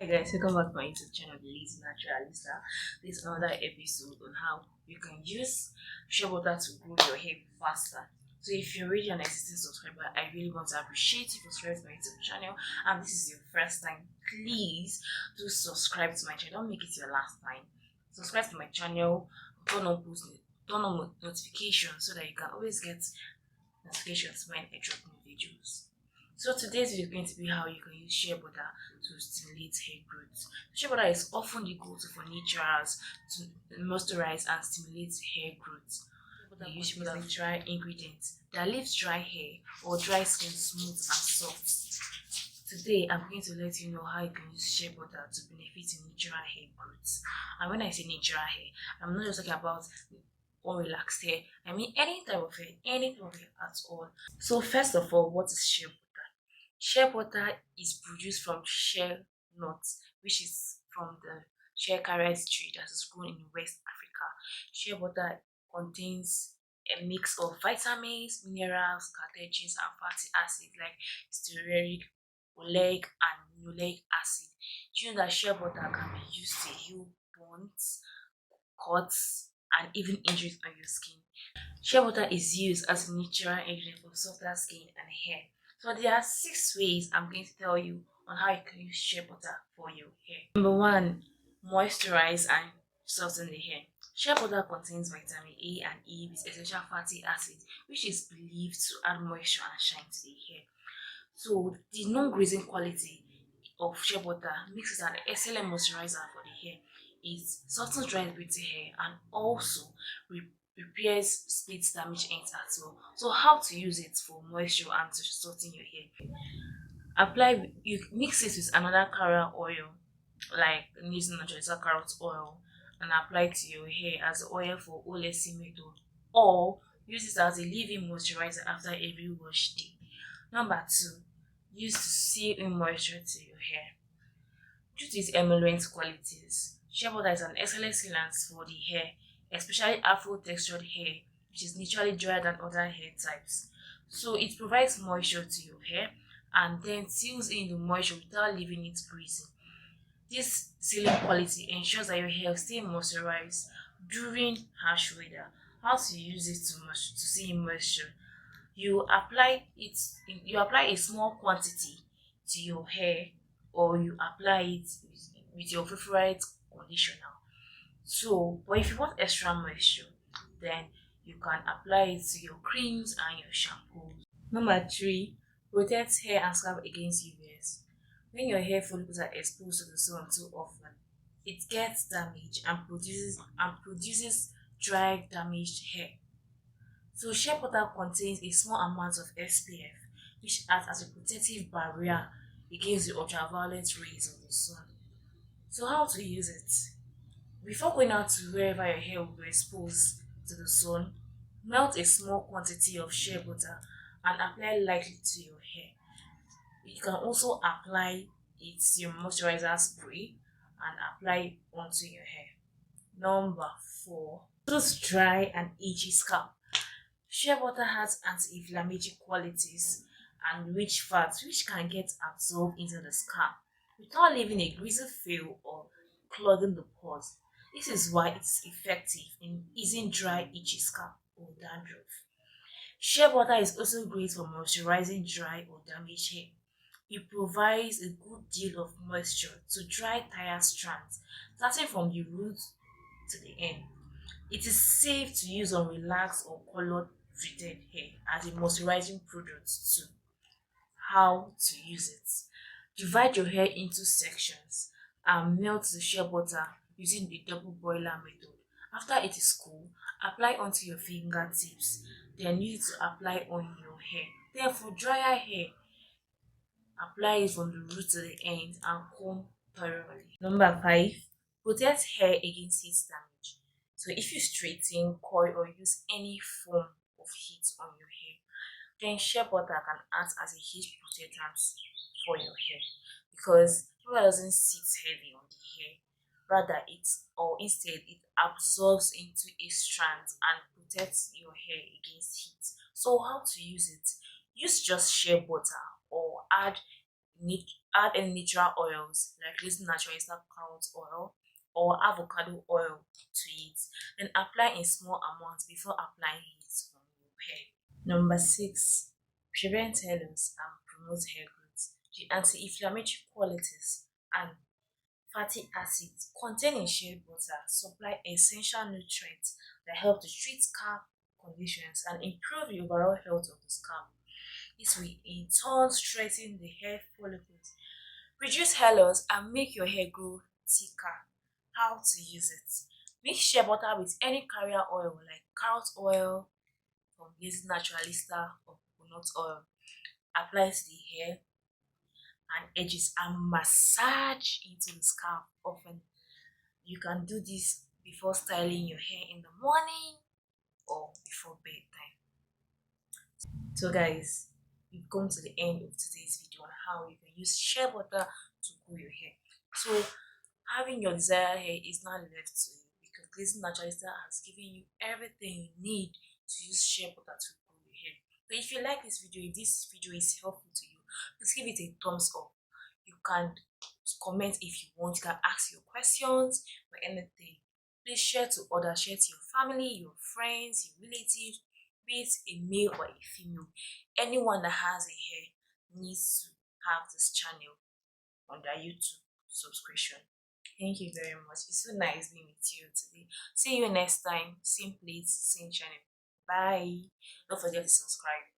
Hey guys, welcome back to my YouTube channel, the Lazy Naturalista. This is another episode on how you can use shea butter to grow your hair faster. So if you're already an existing subscriber, I really want to appreciate you for subscribing to my YouTube channel. And this is your first time, please do subscribe to my channel. Don't make it your last time. Subscribe to my channel, turn on notifications so that you can always get notifications when I drop new videos. So today's video is going to be how you can use shea butter to stimulate hair growth. Shea butter is often the go-to for naturals to moisturize and stimulate hair growth. They usually use dry ingredients that leaves dry hair or dry skin smooth and soft. Today, I'm going to let you know how you can use shea butter to benefit in natural hair growth. And when I say natural hair, I'm not just talking about unrelaxed hair. I mean any type of hair at all. So first of all, what is shea butter? Shea butter is produced from shea nuts, which is from the shea carrot tree that is grown in West Africa. Shea butter contains a mix of vitamins, minerals, catechins, and fatty acids like stearic, oleic, and linoleic acid. Do you know that shea butter can be used to heal burns, cuts, and even injuries on your skin? Shea butter is used as a natural ingredient for softer skin and hair. So there are 6 ways I'm going to tell you on how you can use shea butter for your hair. Number one, moisturize and soften the hair. Shea butter contains vitamin A and E with essential fatty acids, which is believed to add moisture and shine to the hair. So the non-grazing quality of shea butter makes it an excellent moisturizer for the hair. It softens dry brittle hair and also repairs split damaged ends as well. So how to use it for moisture and to soften your hair? You mix it with another carrot oil, like using Naturalista carrot oil, and apply it to your hair as oil for OLC method, or use it as a leave-in moisturizer after every wash day. Number two, use to seal in moisture to your hair. Due to its emollients qualities, shea butter is an excellent sealant for the hair, especially afro textured hair, which is naturally drier than other hair types. So it provides moisture to your hair and then seals in the moisture without leaving it greasy. This sealing quality ensures that your hair will stay moisturized during harsh weather. How to use it to seal moisture? You apply a small quantity to your hair, or you apply it with your favorite conditioner. So but if you want extra moisture, then you can apply it to your creams and your shampoos. Number three, protects hair and scalp against UVs. When your hair follicles are exposed to the sun too often, it gets damaged and produces dry, damaged hair. So shea butter contains a small amount of SPF, which acts as a protective barrier against the ultraviolet rays of the sun. So how to use it? Before going out to wherever your hair will be exposed to the sun, melt a small quantity of shea butter and apply lightly to your hair. You can also apply it your moisturizer spray and apply onto your hair. Number four, soothe dry and itchy scalp. Shea butter has anti-inflammatory qualities and rich fats which can get absorbed into the scalp without leaving a greasy feel or clogging the pores. This is why it's effective in easing dry, itchy scalp or dandruff. Shea butter is also great for moisturizing dry or damaged hair. It provides a good deal of moisture to dry, tired strands, starting from the root to the end. It is safe to use on relaxed or colored treated hair as a moisturizing product too. How to use it? Divide your hair into sections and melt the shea butter using the double boiler method. After it is cool, apply onto your fingertips. Then use it to apply on your hair. Then for drier hair, apply it from the root to the end and comb thoroughly. Number five, protect hair against heat damage. So if you straighten, coil, or use any form of heat on your hair, then shea butter can act as a heat protectant for your hair, because shea butter doesn't sit heavy on the hair. Rather, instead it absorbs into a strand and protects your hair against heat. So how to use it? Use just shea butter or add Add any natural oils like using Naturalista carrot oil or avocado oil to it. Then apply in small amounts before applying it on your hair. Number 6, prevent hair loss and promote hair growth. The anti-inflammatory qualities and fatty acids contained in shea butter supply essential nutrients that help to treat scalp conditions and improve the overall health of the scalp. This will in turn strengthen the hair follicles, reduce hair loss, and make your hair grow thicker. How to use it? Mix shea butter with any carrier oil like carrot oil from using Naturalista or coconut oil. Apply to the hair and edges and massage into the scalp often. You can do this before styling your hair in the morning or before bedtime. So guys, we've come to the end of today's video on how you can use shea butter to grow your hair. So having your desired hair is not left to you because Glazing Naturalista has given you everything you need to use shea butter to grow your hair. So if you like this video, if this video is helpful to you, please give it a thumbs up. You can comment if you want, you can ask your questions or anything. Please share to others, share to your family, your friends, your relatives, be it a male or a female. Anyone that has a hair needs to have this channel on their YouTube subscription. Thank you very much. It's so nice being with you today. See you next time. Same place, same channel. Bye. Don't forget to subscribe.